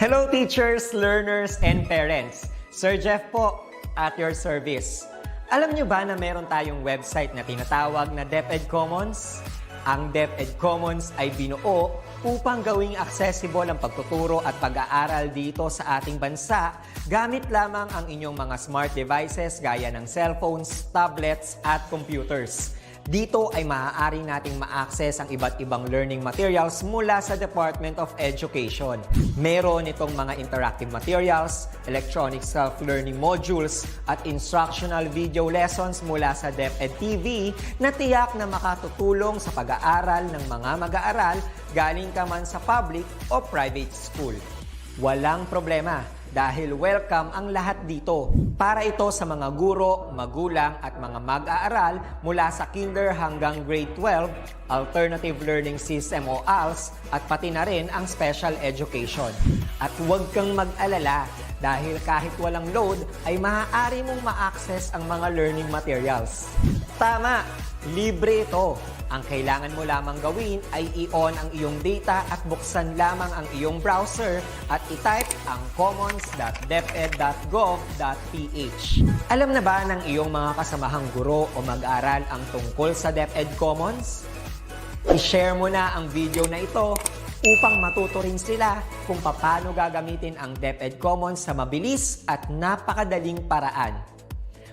Hello teachers, learners, and parents. Sir Jeff po, at your service. Alam nyo ba na meron tayong website na tinatawag na DepEd Commons? Ang DepEd Commons ay binuo upang gawing accessible ang pagtuturo at pag-aaral dito sa ating bansa gamit lamang ang inyong mga smart devices gaya ng cellphones, tablets, at computers. Dito ay maaari nating ma-access ang iba't ibang learning materials mula sa Department of Education. Meron itong mga interactive materials, electronic self-learning modules, at instructional video lessons mula sa DepEd TV na tiyak na makatutulong sa pag-aaral ng mga mag-aaral galing ka man sa public o private school. Walang problema dahil welcome ang lahat dito. Para ito sa mga guro, magulang at mga mag-aaral mula sa kinder hanggang grade 12, alternative learning system o ALS, at pati na rin ang special education. At huwag kang mag-alala dahil kahit walang load ay maaari mong ma-access ang mga learning materials. Tama! Libre ito. Ang kailangan mo lamang gawin ay i-on ang iyong data at buksan lamang ang iyong browser at i-type ang commons.deped.gov.ph. Alam na ba ng iyong mga kasamahang guro o mag-aral ang tungkol sa DepEd Commons? I-share mo na ang video na ito upang matuto rin sila kung paano gagamitin ang DepEd Commons sa mabilis at napakadaling paraan.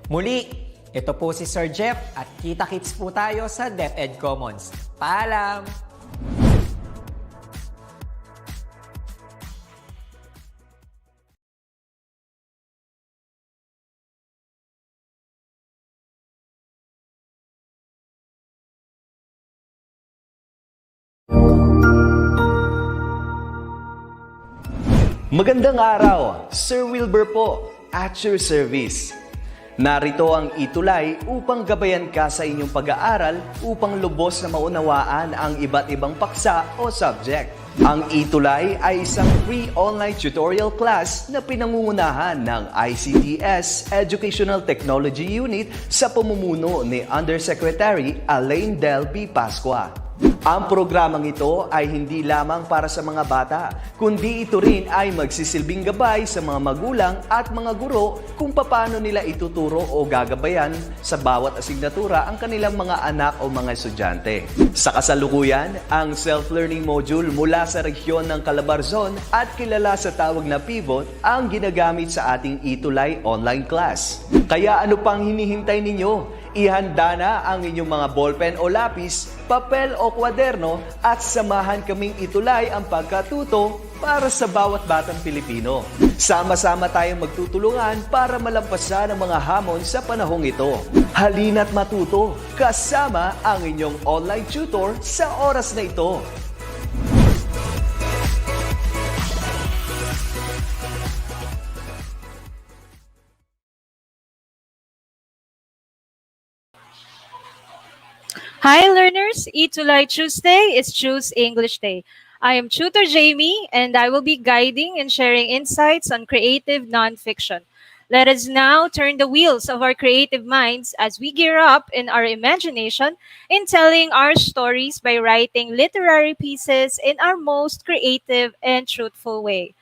Muli, ito po si Sir Jeff at kita-kits po tayo sa DepEd Commons. Paalam! Magandang araw, Sir Wilbur po, at your service. Narito ang ETUlay upang gabayan ka sa inyong pag-aaral upang lubos na maunawaan ang iba't ibang paksa o subject. Ang ETUlay ay isang free online tutorial class na pinangungunahan ng DepEd Educational Technology Unit sa pamumuno ni Undersecretary Elaine Del B. Pascua. Ang programang ito ay hindi lamang para sa mga bata, kundi ito rin ay magsisilbing gabay sa mga magulang at mga guro kung paano nila ituturo o gagabayan sa bawat asignatura ang kanilang mga anak o mga estudyante. Sa kasalukuyan, ang self-learning module mula sa rehiyon ng Calabarzon at kilala sa tawag na pivot ang ginagamit sa ating ETUlay online class. Kaya ano pang hinihintay ninyo? Ihanda na ang inyong mga ballpen o lapis, papel o kwaderno at samahan kaming itulay ang pagkatuto para sa bawat batang Pilipino. Sama-sama tayong magtutulungan para malampasan ang mga hamon sa panahong ito. Halina't matuto kasama ang inyong online tutor sa oras na ito. Hi learners, ETUlay Tuesday is Choose English Day. I am Tutor Jamie and I will be guiding and sharing insights on creative nonfiction. Let us now turn the wheels of our creative minds as we gear up in our imagination in telling our stories by writing literary pieces in our most creative and truthful way.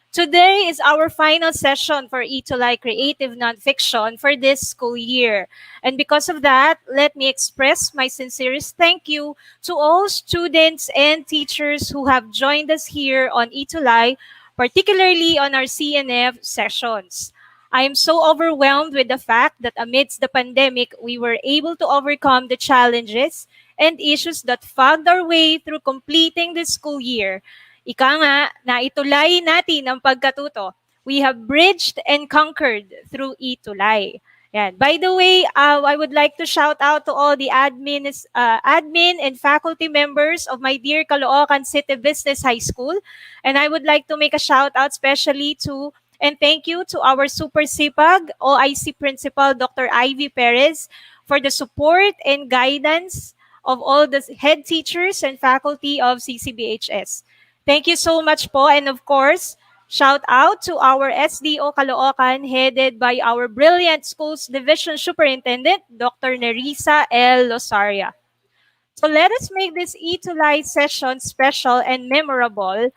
Today is our final session for ETUlay Creative Nonfiction for this school year. And because of that, let me express my sincerest thank you to all students and teachers who have joined us here on ETUlay, particularly on our CNF sessions. I am so overwhelmed with the fact that amidst the pandemic, we were able to overcome the challenges and issues that fogged our way through completing this school year. Ika nga, naitulay natin ang pagkatuto. We have bridged and conquered through ETUlay. Yan. By the way, I would like to shout out to all the admin and faculty members of my dear Caloocan City Business High School. And I would like to make a shout out especially to and thank you to our Super Sipag OIC Principal Dr. Ivy Perez for the support and guidance of all the head teachers and faculty of CCBHS. Thank you so much po. And of course, shout out to our SDO Caloocan headed by our brilliant Schools Division Superintendent, Dr. Nerissa L. Losaria. So let us make this ETUlay session special and memorable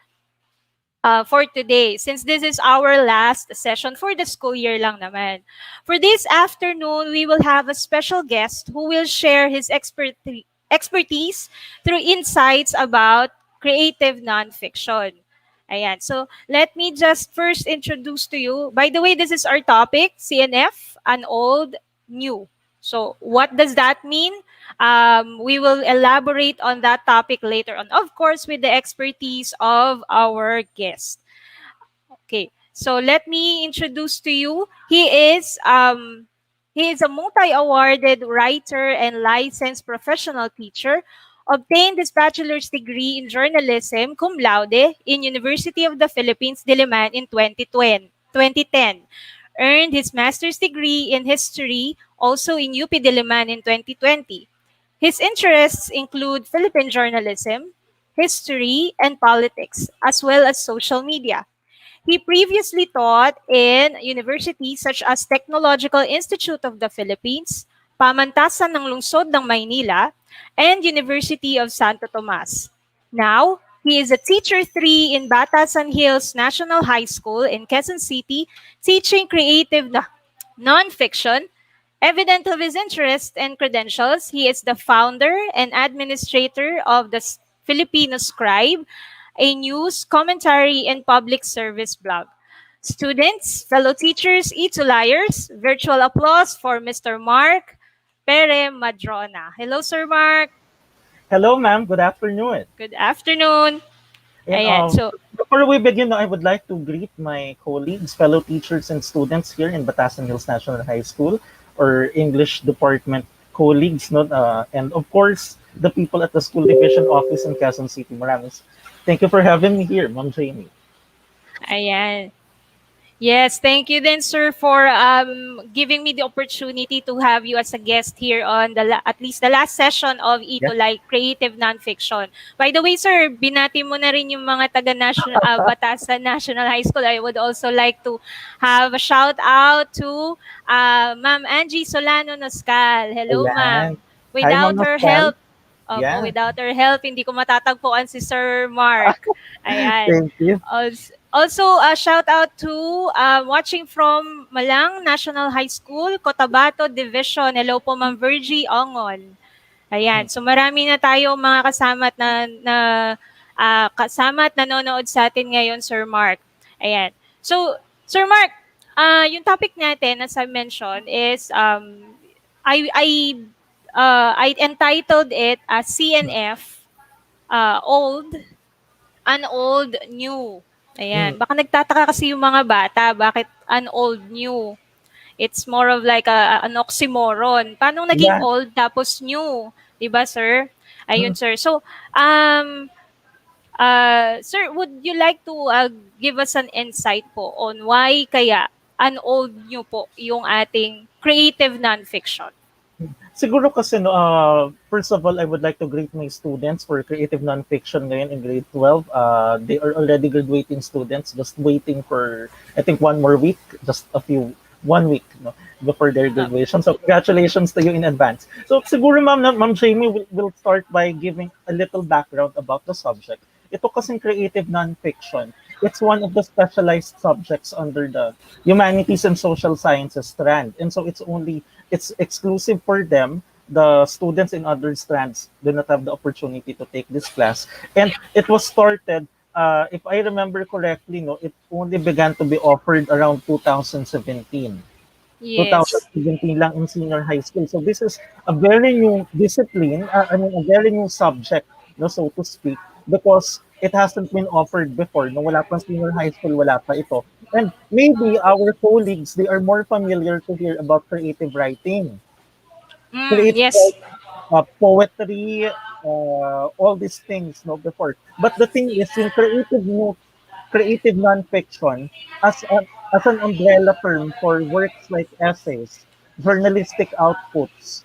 for today, since this is our last session for the school year lang naman. For this afternoon, we will have a special guest who will share his expertise through insights about creative nonfiction. Ayan. So, let me just first introduce to you. By the way, this is our topic, CNF, an old, new. So, what does that mean? We will elaborate on that topic later on, of course, with the expertise of our guest. Okay, so let me introduce to you. He is a multi-awarded writer and licensed professional teacher. Obtained his bachelor's degree in journalism cum laude in University of the Philippines, Diliman in 2010. Earned his master's degree in history also in UP Diliman in 2020. His interests include Philippine journalism, history, and politics, as well as social media. He previously taught in universities such as Technological Institute of the Philippines, Pamantasan ng Lungsod ng Maynila, and University of Santo Tomas. Now, he is a Teacher 3 in Batasan Hills National High School in Quezon City, teaching creative nonfiction. Evident of his interest and credentials, he is the founder and administrator of the Filipino Scribe, a news, commentary, and public service blog. Students, fellow teachers, ETUlayers, virtual applause for Mr. Mark Pere Madrona. Hello, Sir Mark. Hello, ma'am. Good afternoon. Good afternoon. And Ayan, so, before we begin, I would like to greet my colleagues, fellow teachers, and students here in Batasan Hills National High School, or English department colleagues, and of course, the people at the school division office in Quezon City. Thank you for having me here, Ma'am Jamie. ayan. Yes, thank you then, sir, for giving me the opportunity to have you as a guest here on at least the last session of ETUlay Creative Nonfiction. By the way, sir, binati mo na rin yung mga Batasan National High School. I would also like to have a shout out to Ma'am Angie Solano Noscal. Hello, Ayan. ma'am. Hi, Without Ma'am her Noscal. help, Yeah. without her help, hindi ko matatagpuan si Sir Mark. Ayan. Thank you. Also, a shout out to watching from Malang National High School, Cotabato Division. Hello po, Ma'am Virgie Ongon. Ayan. So marami na tayo mga kasama at nanonood sa atin ngayon, Sir Mark. Ayan. So, Sir Mark, yung topic natin, as I mentioned, is I entitled it as CNF, old, old, new. Ayan. Baka nagtataka kasi yung mga bata, bakit old, new? It's more of like an oxymoron. Paano naging old tapos new? Diba, sir? Ayun, sir. So, sir, would you like to give us an insight po on why kaya old, new po yung ating creative nonfiction? Siguro kasi, first of all, I would like to greet my students for creative nonfiction ngayon in grade 12. They are already graduating students, just waiting for, I think, one more week, just 1 week before their graduation. So congratulations to you in advance. So siguro, Ma'am Jamie, will start by giving a little background about the subject. Ito kasing creative nonfiction, it's one of the specialized subjects under the humanities and social sciences strand. And so it's exclusive for them. The students in other strands do not have the opportunity to take this class. And it was started, if I remember correctly, it only began to be offered around 2017. Yes. 2017 lang in senior high school. So this is a very new discipline, a very new subject, so to speak, because it hasn't been offered before. No, wala pa senior high school, wala pa ito. And maybe our colleagues, they are more familiar to hear about creative writing. Yes. Poetry, all these things before. But the thing is, in creative nonfiction, as an umbrella term for works like essays, journalistic outputs,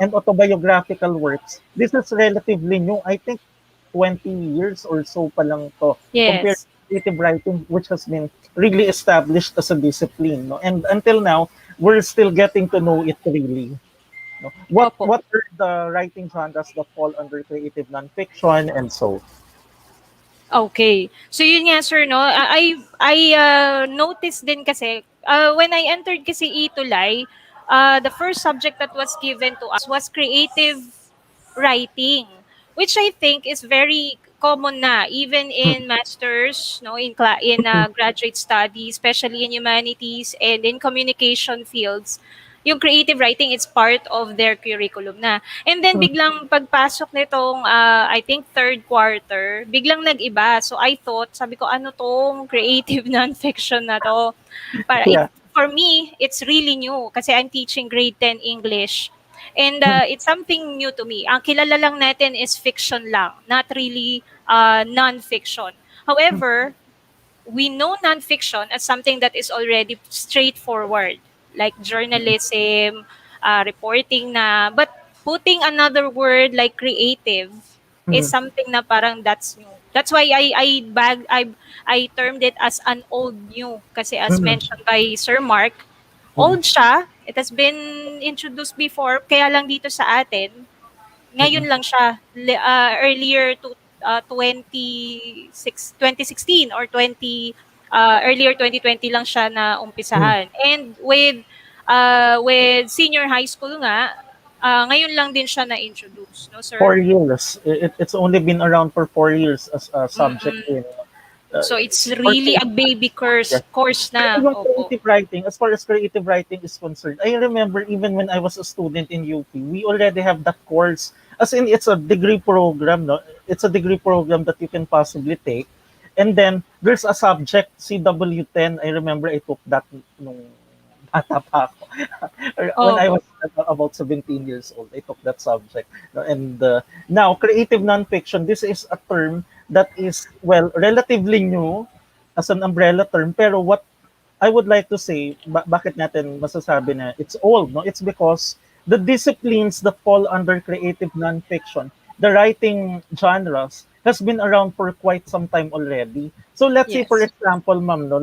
and autobiographical works, this is relatively new. I think 20 years or so pa lang to, compared Yes. to creative writing, which has been really established as a discipline. And until now, we're still getting to know it really. What Opo. are the writing genres that fall under creative nonfiction and so? Okay. So yun nga sir no, noticed din kasi when I entered kasi ETUlay, the first subject that was given to us was creative writing, which I think is very common na even in masters no in graduate studies, especially in humanities and in communication fields. Yung creative writing is part of their curriculum na. And then biglang pagpasok nitong I think third quarter, biglang nag-iba. So I thought, sabi ko ano tong creative nonfiction na to? Para Yeah. for me, it's really new kasi I'm teaching grade 10 English. And it's something new to me. Ang kilala lang natin is fiction lang, not really non-fiction. However, we know nonfiction as something that is already straightforward, like journalism, reporting na. But putting another word like creative is Mhm. something na parang that's new. That's why I termed it as an old new kasi as Mhm. mentioned by Sir Mark, Mhm. old siya. It has been introduced before, kaya lang dito sa atin, ngayon Mhm. lang siya earlier to 2016 or earlier 2020 lang siya na Mhm. umpisahan. And with senior high school nga, ngayon lang din siya na-introduce, no sir? 4 years. It's only been around for 4 years as a subject Mm-mm. in uh, So it's for really a baby course Pero na. yung Opo. creative writing, as far as creative writing is concerned, I remember even when I was a student in UP, we already have that course. As in, it's a degree program, no? It's a degree program that you can possibly take. And then, there's a subject, CW10. I remember I took that nung bata pa ako. When I Opo. was about 17 years old, I took that subject. No? And now, creative nonfiction, this is a term that is, well, relatively new as an umbrella term. Pero what I would like to say, bakit natin masasabi na it's old, no? It's because the disciplines that fall under creative nonfiction, the writing genres, has been around for quite some time already. So let's say, for Yes. example, ma'am, no,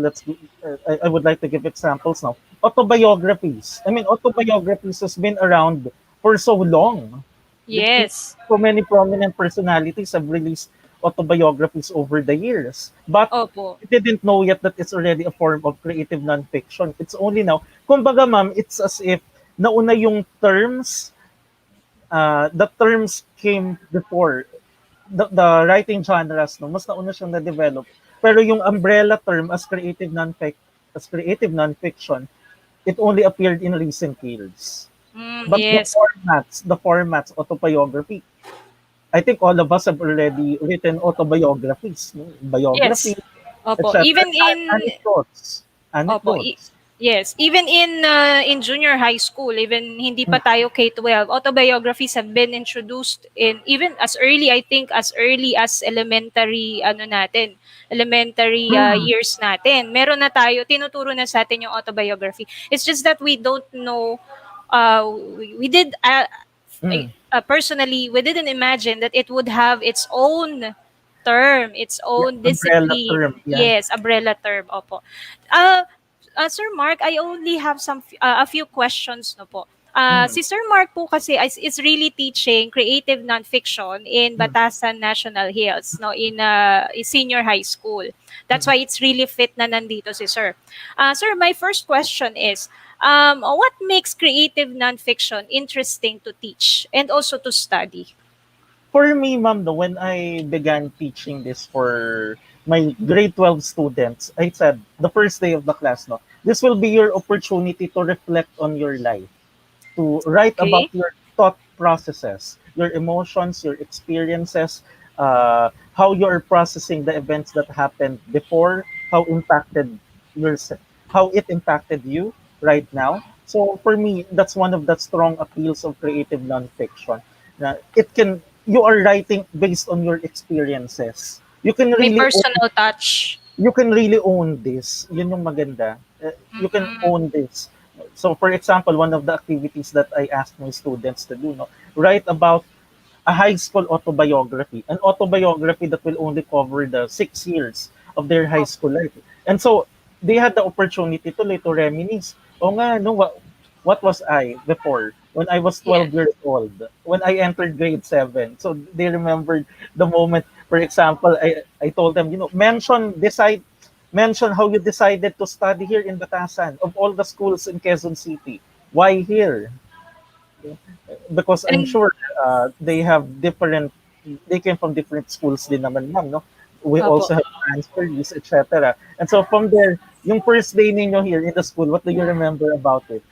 I would like to give examples now. Autobiographies. I mean, autobiographies has been around for so long. Yes. So many prominent personalities have released autobiographies over the years. But Opo. we didn't know yet that it's already a form of creative nonfiction. It's only now. Kumbaga, ma'am, it's as if nauna yung terms, the terms came before the writing genres, no? Mas nauna siyang na-develop. Pero yung umbrella term as creative nonfiction, it only appeared in recent years. But Yes. the formats, autobiography, I think all of us have already written autobiographies, no? Yes. Biography, Opo. etc. Even in Anecdotes. Opo. Anecdotes. Yes, even in junior high school, even hindi pa tayo K-12, autobiographies have been introduced in even as early, I think as early as elementary elementary years natin. Meron na tayo, tinuturo na sa atin yung autobiography. It's just that we don't know we did Mm. personally we didn't imagine that it would have its own term, its Yeah, own umbrella discipline. term. Yeah. Yes, umbrella term. Opo. Uh, Sir Mark, I only have a few questions no po. Mm. Si Sir Mark po kasi is really teaching creative nonfiction in Mm. Batasan National Hills no in senior high school. That's Mm. why it's really fit na nandito si Sir. Sir, my first question is what makes creative nonfiction interesting to teach and also to study? For me, ma'am, no, when I began teaching this for my grade 12 students, I said the first day of the class, no, this will be your opportunity to reflect on your life, to write about Okay. your thought processes, your emotions, your experiences, how you're processing the events that happened before, how impacted yourself, how it impacted you right now. So for me, that's one of the strong appeals of creative nonfiction. Na it can you are writing based on your experiences. May personal touch. You can really own this. Yun yung maganda. You can own this. So for example, one of the activities that I asked my students to do, no, write about a high school autobiography, an autobiography that will only cover the 6 years of their high school life. And so they had the opportunity to reminisce. O nga, no, what was I before when I was Yeah. 12 years old, when I entered grade 7? So they remembered the moment For example, I told them, mention how you decided to study here in Batasan of all the schools in Quezon City. Why here? Because I'm And sure they came from different schools din naman, ma'am, no? We opo. also have transferees, etc. And so from there, yung first day ninyo here in the school, what do you remember about it?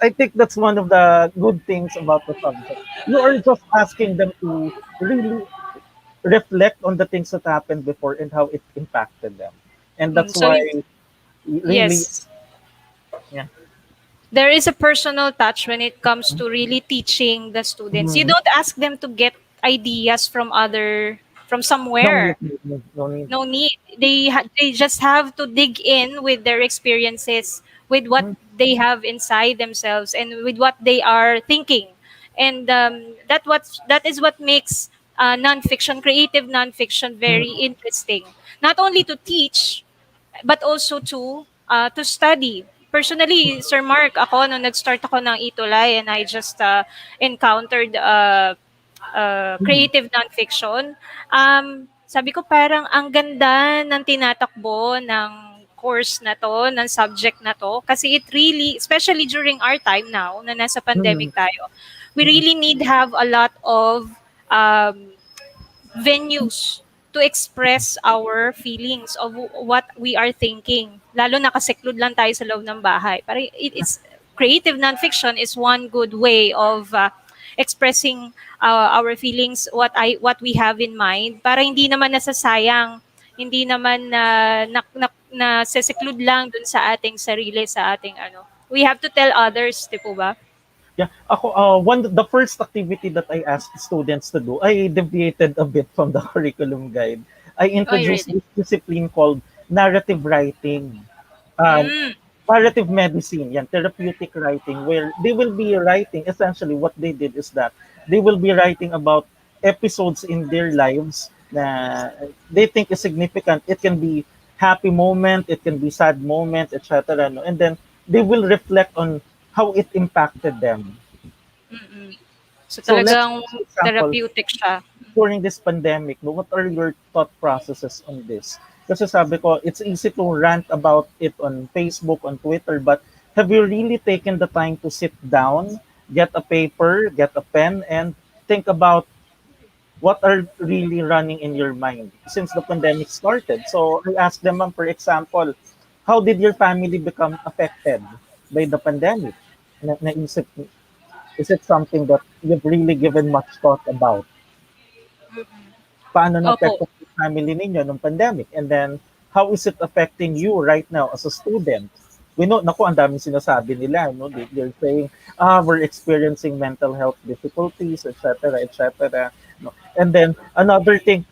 I think that's one of the good things about the subject. You are just asking them to really reflect on the things that happened before and how it impacted them. And that's So why really, yes, yeah. there is a personal touch when it comes to really teaching the students. You Mhm. don't ask them to get ideas from No need, somewhere. no need. No need. They just have to dig in with their experiences, with what Mm, they have inside themselves, and with what they are thinking. And that is what makes nonfiction, creative nonfiction, mm, very interesting. Not only to teach, but also to study. Personally, Sir Mark, ako nung nag-start ako ng ETUlay and I just encountered mm, creative nonfiction, sabi ko parang ang ganda ng tinatakbo ng course na to, ng subject na to. Kasi it really, especially during our time now, na nasa mm, pandemic tayo, we mm, really need have a lot of um, venues to express our feelings of what we are thinking. Lalo nakaseklud lang tayo sa loob ng bahay. Parang it's creative nonfiction is one good way of expressing our feelings, what we have in mind, para hindi naman nasasayang, hindi naman na seseklud lang dun sa ating sarili, sa ating ano. We have to tell others, di po ba? yeah. Ako, the first activity that I asked students to do, I deviated a bit from the curriculum guide. I Oh, introduced really? this discipline called narrative writing. Uh, Mm. Narrative medicine, yan, therapeutic writing, where they will be writing, essentially what they did is that they will be writing about episodes in their lives na they think is significant. It can be happy moment, it can be sad moment, etc. No? And then they will reflect on how it impacted them. Mm-mm. So So let's talagang say, for example, therapeutic siya. during this pandemic, no, what are your thought processes on this? Kasi sabi ko, it's easy to rant about it on Facebook, on Twitter, but have you really taken the time to sit down, get a paper, get a pen, and think about what are really running in your mind since the pandemic started? So I asked them, for example, how did your family become affected by the pandemic? Naisip, is it something that you've really given much thought about? Paano Opo. na-apekto yung family ninyo nung pandemic? And then, how is it affecting you right now as a student? We know, naku, ang daming sinasabi nila, no? They're saying, we're experiencing mental health difficulties, etc., etc. No? And then, another thing,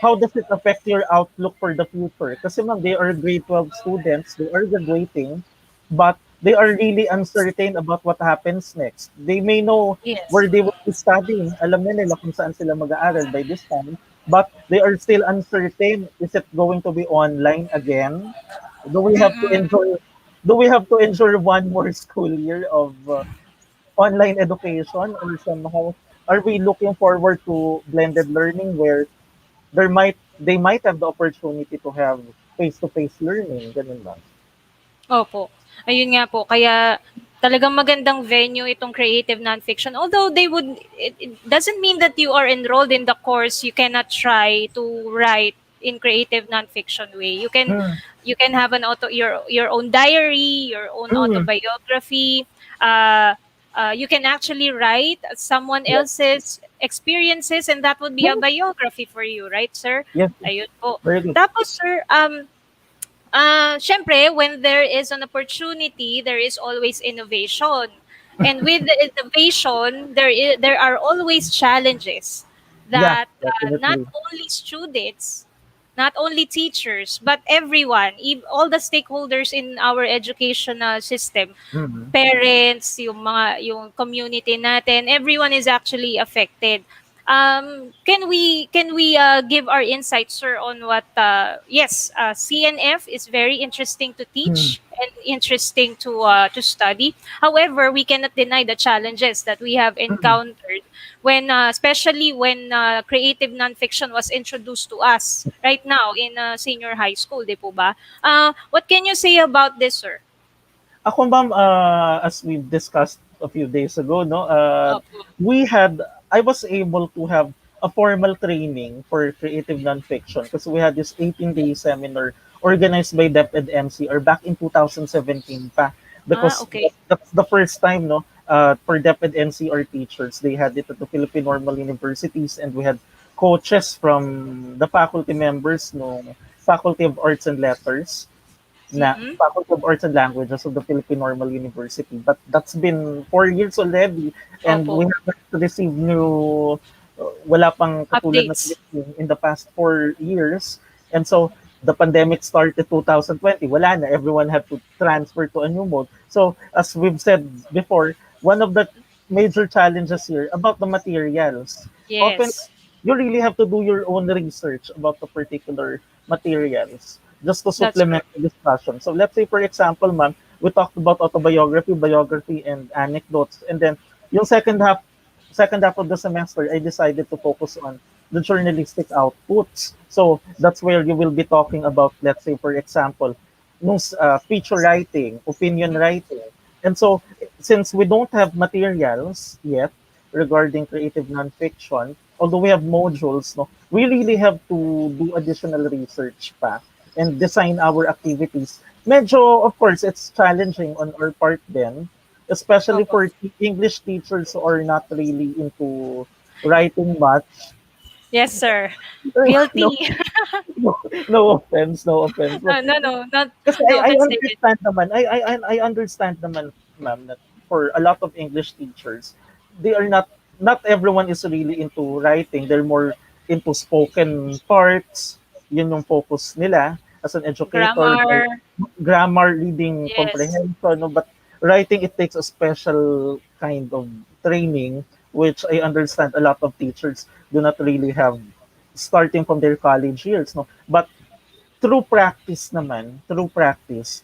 how does it affect your outlook for the future? Kasi ma'am, they are grade 12 students, they are graduating, but they are really uncertain about what happens next. They may know Yes. where they will be studying. Alam na nila kung saan sila mag-aaral by this time, but they are still uncertain. Is it going to be online again? Do we have to enjoy? Do we have to endure one more school year of online education, or somehow are we looking forward to blended learning where they might have the opportunity to have face-to-face learning, ganun ba? Opo. Ayun nga po, kaya talagang magandang venue itong creative nonfiction. Although it doesn't mean that you are enrolled in the course, you cannot try to write in creative nonfiction way. Hmm. You can have your own diary, your own Hmm. autobiography. Uh, you can actually write someone Yes. else's experiences, and that would be a Hmm. biography for you, right, sir? Yes. Ayun po. Very good. Tapos, sir, syempre, when there is an opportunity, there is always innovation. And with the innovation, there are always challenges Yeah, that not definitely. only students, not only teachers, but everyone, all the stakeholders in our educational system, Mhm. parents, yung community natin, everyone is actually affected. Can we give our insights, sir, on what? Yes, CNF is very interesting to Hmm. teach and interesting to study. However, we cannot deny the challenges that we have Hmm. encountered when especially when creative nonfiction was introduced to us right now in senior high school, di po ba? What can you say about this, sir? Ako ma'am, as we discussed a few days ago, no, Opo. we had, I was able to have a formal training for creative nonfiction because we had this 18-day seminar organized by DepEd NCR back in 2017 pa. Because Okay. that's the first time, no, for DepEd NCR teachers, they had it at the Philippine Normal Universities, and we had coaches from the faculty members, no, Faculty of Arts and Letters, na Mm-mm. Faculty of Arts and Languages of the Philippine Normal University. But that's been 4 years already, and we Opo. haven't received new, wala pang katulad na Updates. in the past 4 years. And so the pandemic started 2020. Wala na. Everyone had to transfer to a new mode. So as we've said before, one of the major challenges here about the materials. Often Yes. you really have to do your own research about the particular materials just to That's supplement correct. the discussion. So let's say, for example, ma'am, we talked about autobiography, biography, and anecdotes. And then yung second half of the semester, I decided to focus on the journalistic outputs. So that's where you will be talking about, let's say, for example, news, feature writing, opinion writing. And so, since we don't have materials yet regarding creative nonfiction, although we have modules, no, we really have to do additional research pa and design our activities. Medyo, of course, it's challenging on our part then, especially Opo. for English teachers who are not really into writing much. Yes, sir. No, Guilty. no, no offense, no offense. But No, no, not kasi no I offense taken. understand naman, I understand naman, ma'am, that for a lot of English teachers, they are not everyone is really into writing. They're more into spoken parts. Yun yung focus nila as an educator, like Grammar. grammar, reading Yes. comprehension. No? But writing, it takes a special kind of training, which I understand a lot of teachers do not really have starting from their college years. No? But through practice,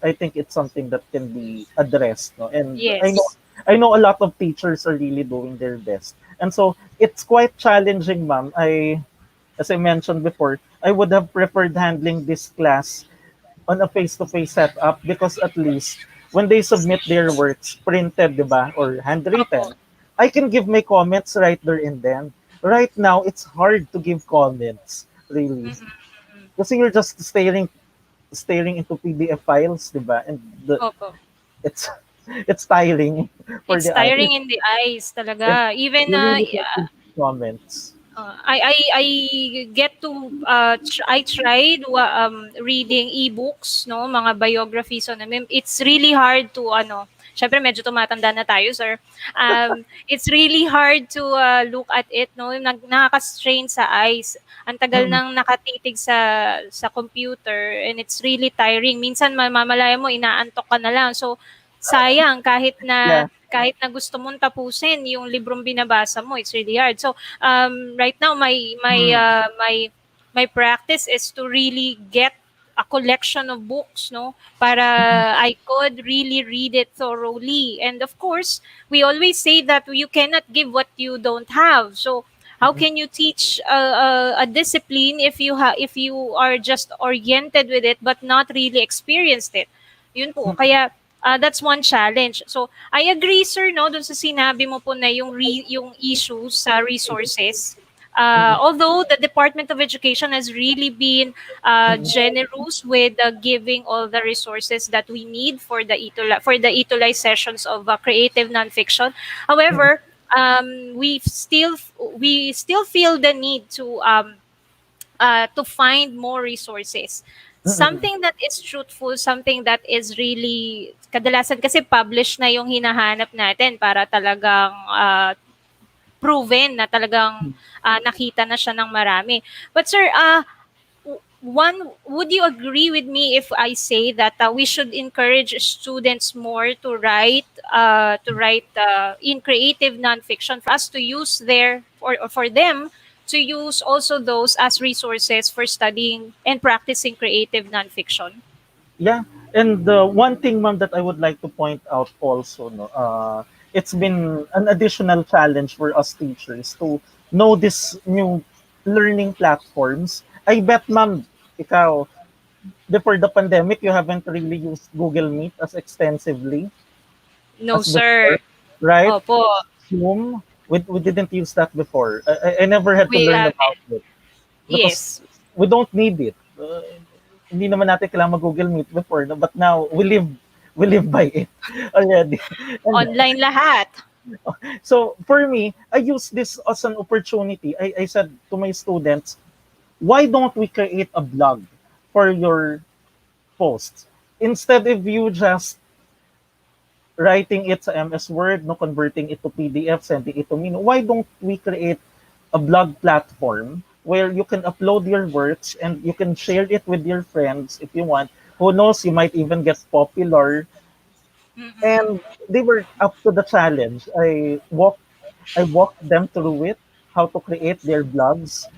I think it's something that can be addressed. No? And Yes. I know a lot of teachers are really doing their best. And so it's quite challenging, ma'am. As I mentioned before, I would have preferred handling this class on a face-to-face setup because at least when they submit their works printed, di ba, or Opo. handwritten, I can give my comments right there and then. Right now, it's hard to give comments, really. Mm-mm. Kasi you're just staring into PDF files, di ba? And Opo. it's it's tiring for It's the eyes. tiring in the eyes And talaga. Even you really can't give comments. I get to I tried reading ebooks, no, mga biographies on them. It's really hard to syempre medyo tumatanda na tayo, sir. It's really hard to look at it, no. Nakaka-strain sa eyes. Ang tagal Mm, nang nakatitig sa computer, and it's really tiring. Minsan mamamalayan mo inaantok ka na lang. So sayang yeah. kahit na gusto mong tapusin yung librong binabasa mo, it's really hard. So right now Mm, my practice is to really get a collection of books, no, para mm, I could really read it thoroughly. And of course, we always say that you cannot give what you don't have. So how mm, can you teach a discipline if you are just oriented with it but not really experienced it? Yun po. mm, Kaya that's one challenge. So I agree, sir, no, dun sa sinabi mo po na yung issues sa resources. mm, Although the Department of Education has really been mm, generous with giving all the resources that we need for the ETUlay sessions of creative nonfiction. mm, However, we still feel the need to find more resources. mm, mm, Something that is truthful, something that is really, kadalasan kasi publish na yung hinahanap natin para talagang proven na talagang nakita na siya ng marami. But sir, would you agree with me if I say that we should encourage students more to write in creative nonfiction for us to use or for them to use also those as resources for studying and practicing creative nonfiction? yeah. And the one thing, ma'am, that I would like to point out also, no, it's been an additional challenge for us teachers to know this new learning platforms. I bet, ma'am, ikaw, before the pandemic, you haven't really used Google Meet as extensively No, as sir. before, right? Opo, Zoom, we didn't use that before. I never had to we learn have about it. it because Yes. we don't need it. Hindi naman natin kailangan mag-Google Meet before, no? But now we live by it already. And Online lahat. so for me, I use this as an opportunity. I said to my students, why don't we create a blog for your posts? Instead of you just writing it sa MS Word, no, converting it to PDF, sending it to me, no, why don't we create a blog platform where you can upload your works and you can share it with your friends if you want. Who knows, you might even get popular. And they were up to the challenge. I walked them through it, how to create their blogs,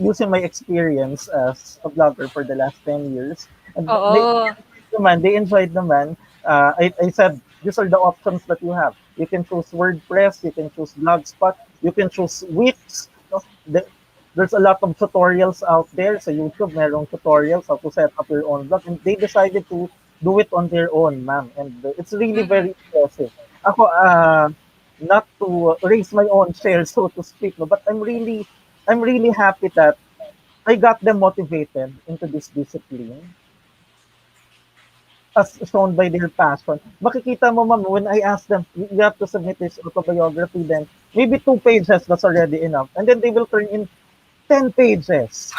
using my experience as a blogger for the last 10 years. And Oo. they enjoyed naman. I said, these are the options that you have. You can choose WordPress, you can choose Blogspot, you can choose Wix. No? There's a lot of tutorials out there sa YouTube. Merong tutorials how to set up your own blog. And they decided to do it on their own, ma'am. And it's really very impressive. Ako, not to raise my own share, so to speak, no, but I'm really happy that I got them motivated into this discipline as shown by their passion. Makikita mo, ma'am, when I ask them, you have to submit this autobiography, then maybe 2 pages, that's already enough. And then they will turn in 10 pages.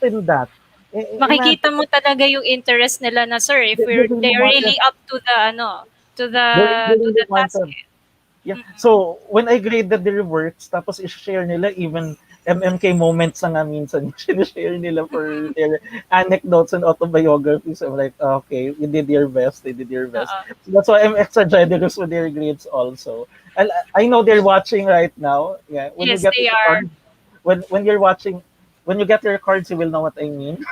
Imagine that. Makikita Imagine mo talaga yung interest nila na, sir, if they really they're wanted, really up to the ano, to the they to really the task. wanted. Yeah. So, when I graded their works, tapos i-share nila, even MMK moments na nga minsan, sinishare nila for their anecdotes and autobiographies. I'm like, okay, you did your best, they did your best. Oo. So that's why I'm extra generous with their grades also. And I know they're watching right now. Yeah, when you Yes, get they your are. card, when you're watching, when you get your cards, you will know what I mean.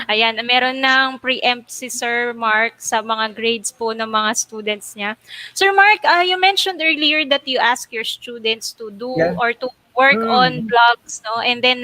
Ayan, meron ng preempt si Sir Mark sa mga grades po ng mga students niya. Sir Mark, you mentioned earlier that you ask your students to do Yeah. or to work on Mm. blogs, no? And then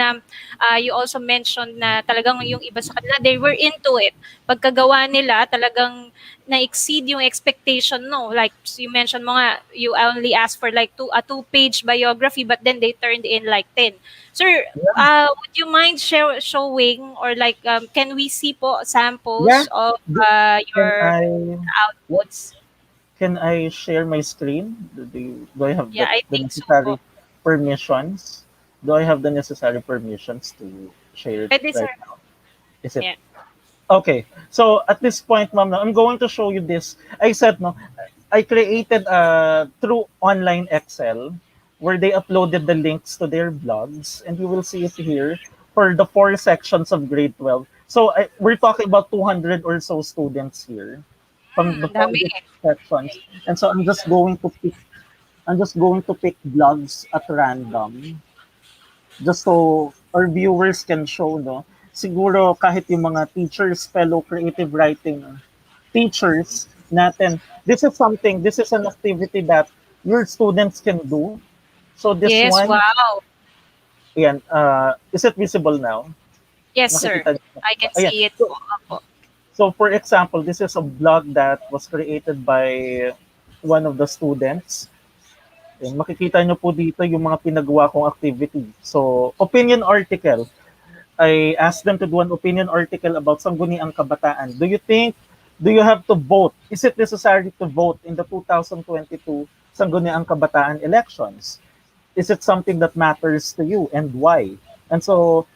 you also mentioned na talagang yung iba sa kanila, they were into it. Pagkagawa nila, talagang na-exceed yung expectation, no? Like you mentioned mo nga, you only asked for like a two-page biography, but then they turned in like 10. Sir, Yeah. would you mind showing or like can we see po Yeah. samples of Do- Can your I? outputs? Can I share my screen? Do I have Yeah, I the think so po. necessary permissions? Do I have the necessary permissions to share it Pwede, sir. right now? Is it Yeah. okay? So at this point, ma'am, I'm going to show you this. I said no, I created through online Excel where they uploaded the links to their blogs, and you will see it here for the 4 sections of grade 12. So we're talking about 200 or so students here from the Ang dami. 4 sections. And so I'm just going to pick blogs at random just so our viewers can show, no. Siguro kahit yung mga teachers, fellow creative writing teachers natin, this is an activity that your students can do. So this Yes, one, wow. ayan, is it visible now? Yes, sir. Nakikita niyo I ba? can Ayan. see it So, po. Opo. So, for example, this is a blog that was created by one of the students. And makikita nyo po dito yung mga pinagawa kong activity. So, opinion article. I asked them to do an opinion article about Sangguniang Kabataan. Do you have to vote? Is it necessary to vote in the 2022 Sangguniang Kabataan elections? Is it something that matters to you and why? And so,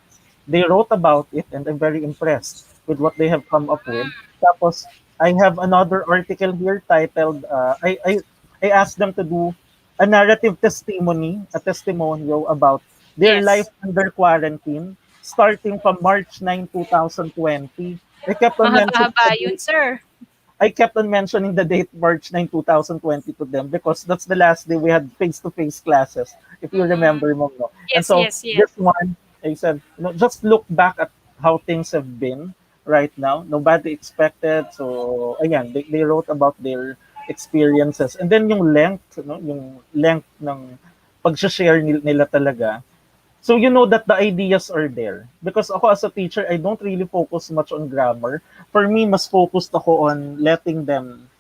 they wrote about it and I'm very impressed with what they have come up with. Tapos, I have another article here titled, I asked them to do a narrative testimony, a testimonial about their life Yes. under quarantine starting from March 9, 2020. I kept on mentioning Mahaba-haba the yun, date. sir. I kept on mentioning the date March 9, 2020 to them because that's the last day we had face-to-face classes, if you remember mo, no? And Yes, so yes, yes. this one, I said, just look back at how things have been right now. Nobody expected. So, ayan, they wrote about their experiences. And then yung length, no, yung length ng pag-share nila talaga. So you know that the ideas are there. Because ako as a teacher, I don't really focus much on grammar. For me, mas focused ako on Content.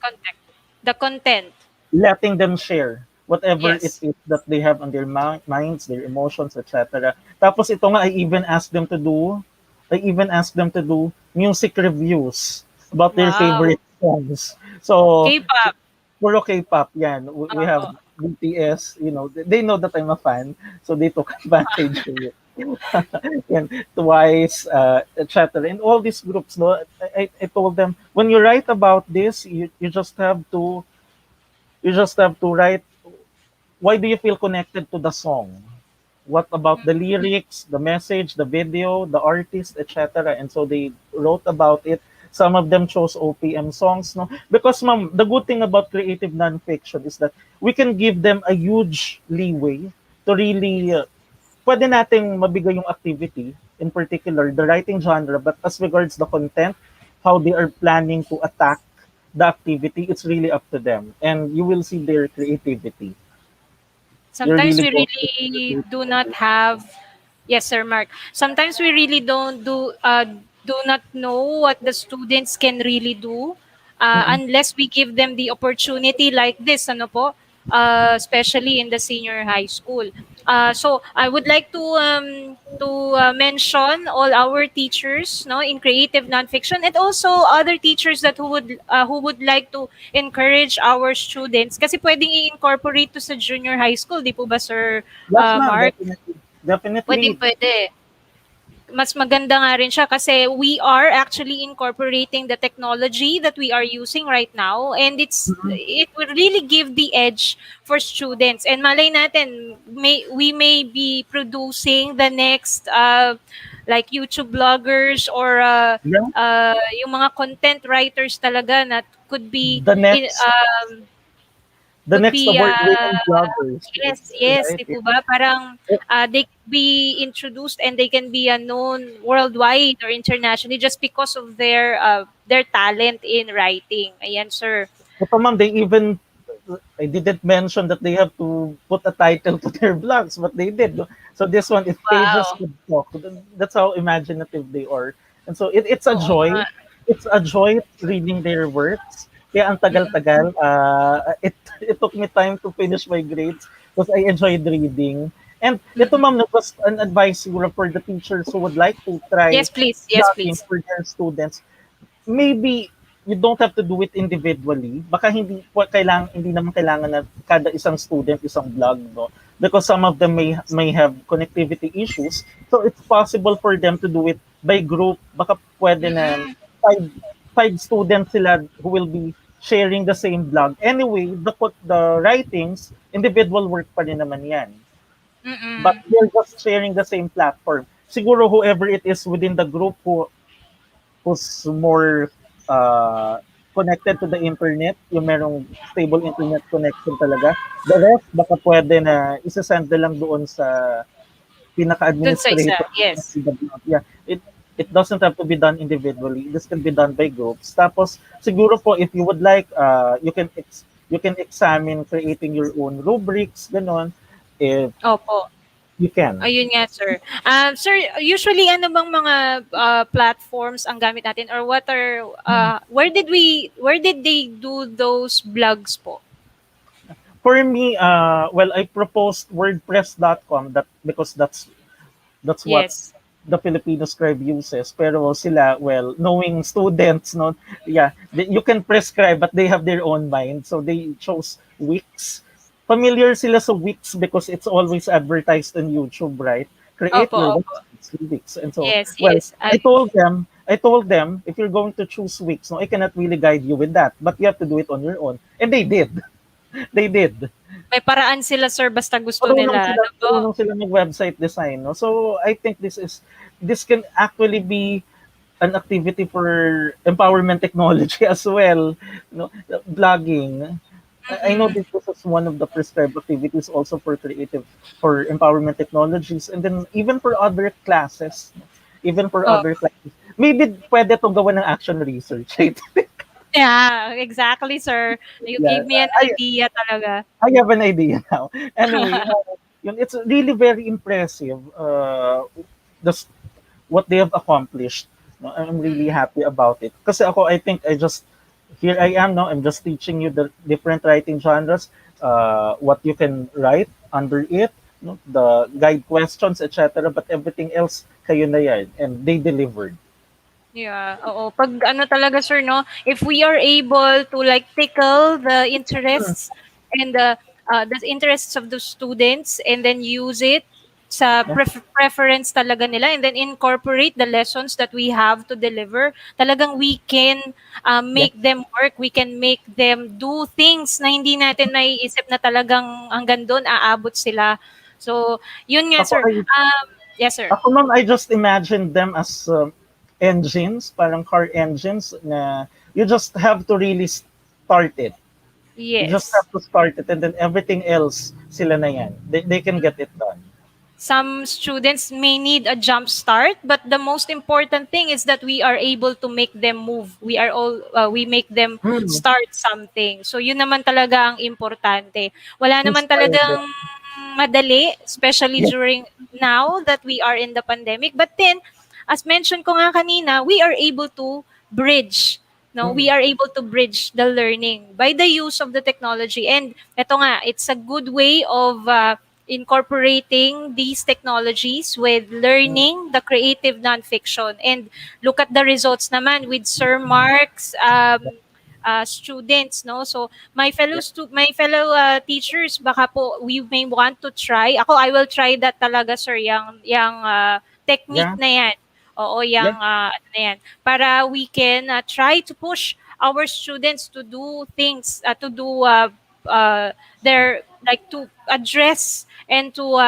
The content. letting them share whatever it Yes. is that they have on their minds, their emotions, etc. Tapos ito nga, I even ask them to do music reviews about their Wow. favorite songs. So, K-pop. puro K-pop yan. We have Opo. BTS, you know, they know that I'm a fan, so they took advantage of it. Yan, Twice, etc. In all these groups, no, I told them, when you write about this, you just have to write, why do you feel connected to the song? What about the lyrics, the message, the video, the artist, etc. And so they wrote about it. Some of them chose OPM songs, no? Because, ma'am, the good thing about creative nonfiction is that we can give them a huge leeway to really, pwede nating mabigay yung activity, in particular, the writing genre, but as regards the content, how they are planning to attack the activity, it's really up to them. And you will see their creativity. You're Sometimes really we going really to do not have. Yes, Sir Mark. Sometimes we really do not know what the students can really do unless we give them the opportunity like this, ano po, especially in the senior high school. So I would like to mention all our teachers, no, in creative nonfiction, and also other teachers that who would like to encourage our students kasi pwedeng i-incorporate to sa junior high school, di po ba, Sir Yes, ma'am, Mark? definitely. Definitely. Pwede. Mas maganda nga rin siya kasi we are actually incorporating the technology that we are using right now, and it will really give the edge for students, and malay natin we may be producing the next like YouTube bloggers or Yeah. yung mga content writers talaga na could be The in, next the could next be award-winning bloggers. yes, Right? di po ba? Parang they can be introduced and they can be known worldwide or internationally just because of their talent in writing. Ayan, sir. Ito, ma'am, I didn't mention that they have to put a title to their blogs, but they did. No? So this one is Pages Wow. Could Talk. That's how imaginative they are. And so it's a Oo nga. joy. It's a joy reading their works. Kaya ang tagal-tagal, it took me time to finish my grades because I enjoyed reading. And ito, ma'am, that was an advice siguro for the teachers who would like to try Yes, please. Yes, blogging please. for their students. Maybe you don't have to do it individually. Baka hindi naman kailangan na kada isang student isang blog, no? Because some of them may have connectivity issues. So it's possible for them to do it by group. Baka pwede na five students sila who will be sharing the same blog. Anyway, the writings, individual work pa rin naman yan. But Mm-mm. they're just sharing the same platform. Siguro whoever it is within the group who's more connected to the internet, yung merong stable internet connection talaga. The rest, baka pwede na isa-send na lang doon sa Dun sa isa. pinaka-administrator. Yes. Yeah, it doesn't have to be done individually. This can be done by groups. Tapos, siguro po, if you would like, you can examine creating your own rubrics, ganon, if Opo. you can. Ayun nga, sir. Sir, usually ano bang mga platforms ang gamit natin or what are where did they do those blogs po? For me, well, I proposed WordPress.com because that's what Yes. the Filipino scribe uses. Pero sila, well, knowing students, no, yeah, you can prescribe, but they have their own mind. So they chose Wix. Familiar sila sa Wix because it's always advertised on YouTube, right? Create Opo, your opo. website through Wix. And so, Yes, well, yes. I told them, if you're going to choose Wix, no, I cannot really guide you with that, but you have to do it on your own. And they did. They did. May paraan sila, sir, basta gusto nila. Ano po? Marunong sila mag-website design, no? So I think this can actually be an activity for empowerment technology as well, no? Blogging. I know this is one of the prescribed activities also for empowerment technologies, and then even for other classes, even for Oh. other classes. Maybe pwede itong gawa ng action research. Right? Yeah, exactly, sir. You Yeah, gave me an I idea talaga. I have an idea now. Anyway, it's really very impressive. The what they have accomplished. No, I'm really happy about it. Kasi ako, I think here I am now. I'm just teaching you the different writing genres, what you can write under it, no, the guide questions, etc. But everything else, kayo na yan. And they delivered. Yeah, oo. Pag ano talaga sir, no, if we are able to like tickle the interests and the interests of the students and then use it sa Yeah. preference talaga nila and then incorporate the lessons that we have to deliver, talagang we can Yeah. make them work, we can make them do things na hindi natin naiisip na talagang hanggang doon aabot sila. So, yun nga Ako, sir. I, Yes sir. ako ma'am, I just imagined them as engines, parang car engines na you just have to really start it. You just Yes. have to start it and then everything else sila na yan. They can get it done. Some students may need a jump start, but the most important thing is that we are able to make them move. We make them Hmm. start something. So yun naman talaga ang importante. Wala naman Inspire them. talagang madali, especially Yeah. during now that we are in the pandemic. But then, as mentioned ko nga kanina, we are able to bridge. No, Hmm. we are able to bridge the learning by the use of the technology. And eto nga, it's a good way of incorporating these technologies with Hmm. learning the creative nonfiction. And look at the results naman with Sir Mark's students, no? So Yeah. my fellow teachers, baka po we may want to try. Ako, I will try that talaga, sir, yung technique Yeah. na yan. Oo, Yeah. yung ano na yan. Para we can try to push our students to do things, to do their, like to address and to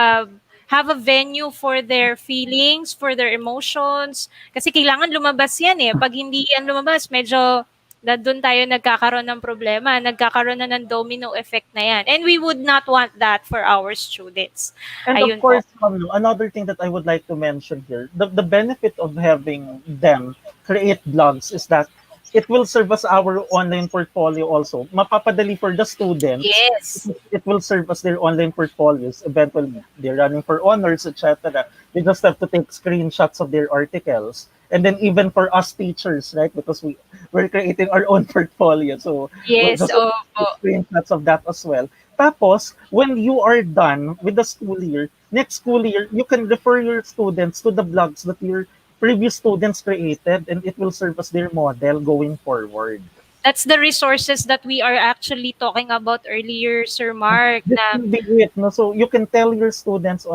have a venue for their feelings, for their emotions. Kasi kailangan lumabas yan eh. Pag hindi yan lumabas, medyo doon tayo nagkakaroon ng problema. Nagkakaroon na ng domino effect na yan. And we would not want that for our students. And of Ayun po. course, another thing that I would like to mention here, the benefit of having them create blogs is that it will serve as our online portfolio also. Mapapadali for the students. Yes. It will serve as their online portfolios. Eventually, they're running for honors, etc. They just have to take screenshots of their articles. And then even for us teachers, right? Because we're creating our own portfolio. So we'll Yes, just opo. take screenshots of that as well. Tapos, when you are done with the school year, next school year, you can refer your students to the blogs that your previous students created and it will serve as their model going forward. That's the resources that we are actually talking about earlier, Sir Mark, This na will be it. No? So you can tell your students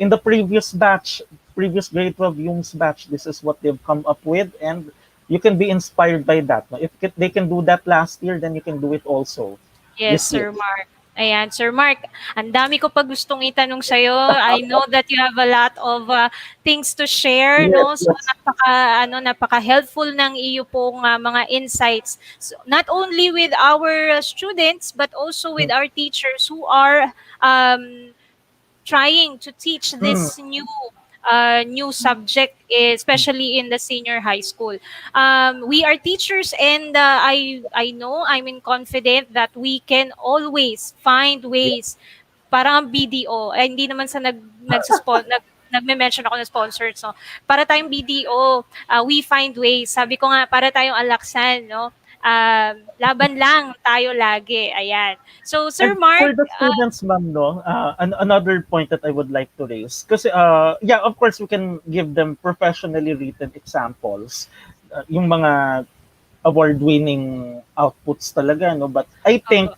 in the previous batch, previous grade 12 Jung's batch, this is what they've come up with and you can be inspired by that. No? If they can do that last year, then you can do it also yes, this year. Sir Mark. Ayan, Sir Mark, ang dami ko pa gustong itanong sa'yo. I know that you have a lot of things to share, Yes, no? So, yes. napaka-helpful ng iyo pong mga insights. So, not only with our students, but also with our teachers who are um, trying to teach Hmm. this new subject, especially in the senior high school. We are teachers, and I know I'm in confident that we can always find Yeah. ways. Parang BDO, hindi naman sa nagme-mention ako ng sponsors, no? Para tayong BDO, we find ways. Sabi ko nga, para tayong alaksan, no? Laban lang tayo lagi. Ayan. So, Sir And for Mark, the students, ma'am, no, another point that I would like to raise, kasi, yeah, of course, we can give them professionally written examples, yung mga award-winning outputs talaga, no, but I think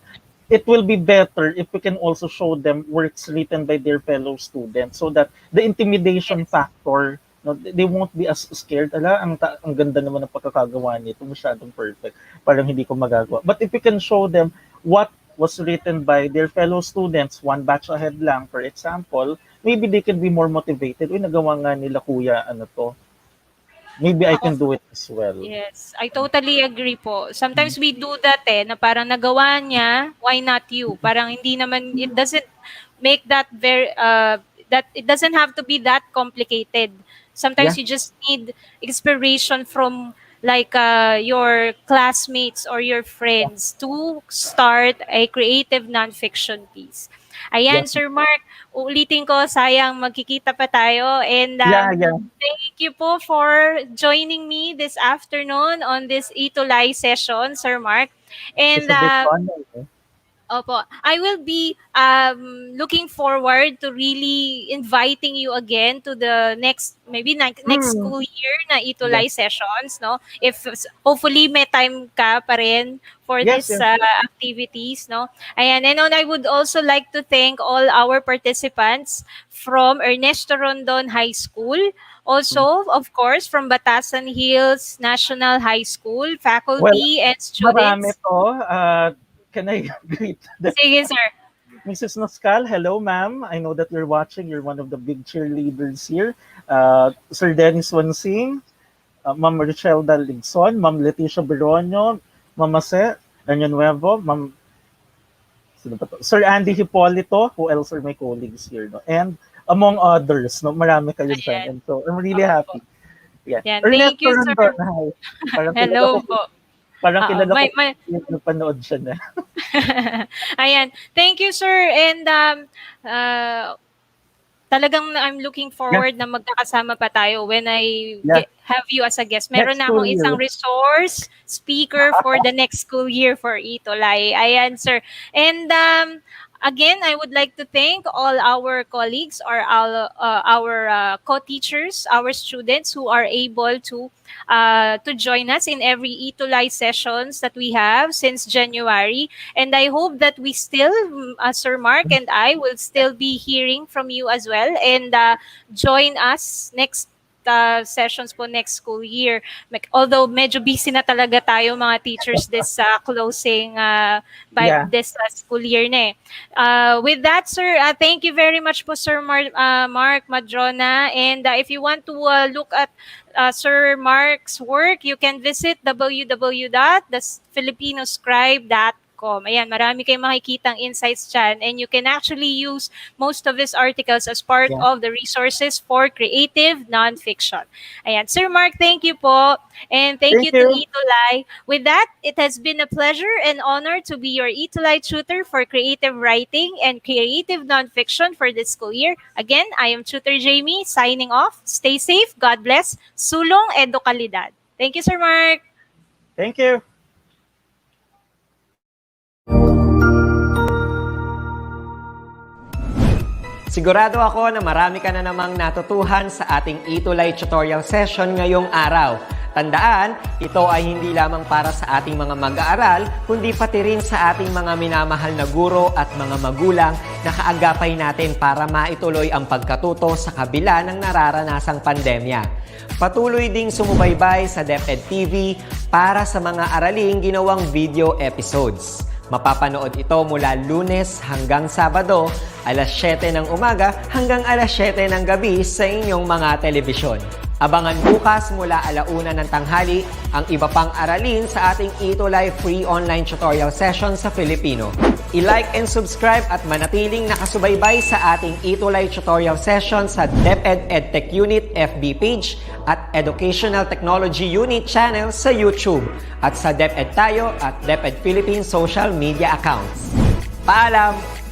it will be better if we can also show them works written by their fellow students so that the intimidation factor, no, they won't be as scared. Ala, ang ganda naman ng pagkakagawa nito, masyadong perfect. Parang hindi ko magagawa. But if we can show them what was written by their fellow students, one batch ahead lang, for example, maybe they can be more motivated. Uy, nagawa nga nila kuya, ano to. Maybe I can do it as well. yes, I totally agree po. Sometimes we do that na parang nagawa niya, why not you? Parang hindi naman, it doesn't make that that it doesn't have to be that complicated. Sometimes Yeah. you just need inspiration from like your classmates or your friends to start a creative nonfiction piece. Ayan, Yes. Sir Mark, uulitin ko, sayang magkikita pa tayo. And Yeah. thank you po for joining me this afternoon on this ETUlay session, Sir Mark. It's And a big honor. Eh? Opo. I will be looking forward to really inviting you again to the next, maybe next Hmm. school year na Yes. ETUlay sessions, no? If hopefully may time ka pa rin for Yes. this Yes. activities, no? Ayan, and I would also like to thank all our participants from Ernesto Rondon High School, also, of course, from Batasan Hills National High School, Well, faculty and marami students. to. Can I greet the Sige, sir. Mrs. Noscal? Hello, ma'am. I know that you're watching. You're one of the big cheerleaders here. Sir Dennis Wansing, Ma'am Rochelle Daligson, Ma'am Leticia Beronio, Ma'am Mase Nuevo, Ma'am sino ba to? Sir Andy Hipolito, who else are my colleagues here, no? And among others, no? Marami kayo dyan. Ayan. And so, I'm really Opo. happy. Yeah. Yan. Thank Ernesto you, sir. Rondon, hi. Parang kilala ko, Hello po. Oo, parang kilala ko may yung napanood siya na. Ayan. Thank you, sir. And uh, talagang I'm looking Yeah. forward na magkakasama pa tayo when I Yeah. have you as a guest. Next Meron na school akong year. isang resource speaker for the next school year for ETUlay. Ayan, sir. And again, I would like to thank all our colleagues or our co-teachers, our students who are able to join us in every ETUlay sessions that we have since January. And I hope that we still, Sir Mark and I, will still be hearing from you as well. And join us next sessions po next school year. Although medyo busy na talaga tayo mga teachers this closing by Yeah. this school year na eh. With that, sir, thank you very much po, Sir Mark Madrona. And if you want to look at Sir Mark's work, you can visit www.thefilipinoscribe.com. Ayan, marami kayong makikitang insights dyan. And you can actually use most of his articles as part Yeah. of the resources for creative nonfiction. Ayan, Sir Mark, thank you po. And thank you to ETUlay. With that, it has been a pleasure and honor to be your ETUlay tutor for creative writing and creative nonfiction for this school year. Again, I am Tutor Jamie, signing off. Stay safe. God bless. Sulong Edu Kalidad. Thank you, Sir Mark. Thank you. Sigurado ako na marami ka na namang natutuhan sa ating ETUlay tutorial session ngayong araw. Tandaan, ito ay hindi lamang para sa ating mga mag-aaral, kundi pati rin sa ating mga minamahal na guro at mga magulang na kaagapay natin para maituloy ang pagkatuto sa kabila ng nararanasang pandemya. Patuloy ding sumubaybay sa DepEd TV para sa mga araling ginawang video episodes. Mapapanood ito mula Lunes hanggang Sabado, alas 7 ng umaga hanggang alas 7 ng gabi sa inyong mga telebisyon. Abangan bukas mula 1:00 ng tanghali ang iba pang aralin sa ating ETUlay free online tutorial session sa Filipino. I-like and subscribe at manatiling nakasubaybay sa ating ETUlay tutorial session sa DepEd Edtech Unit FB page at Educational Technology Unit channel sa YouTube at sa DepEd Tayo at DepEd Philippines social media accounts. Paalam!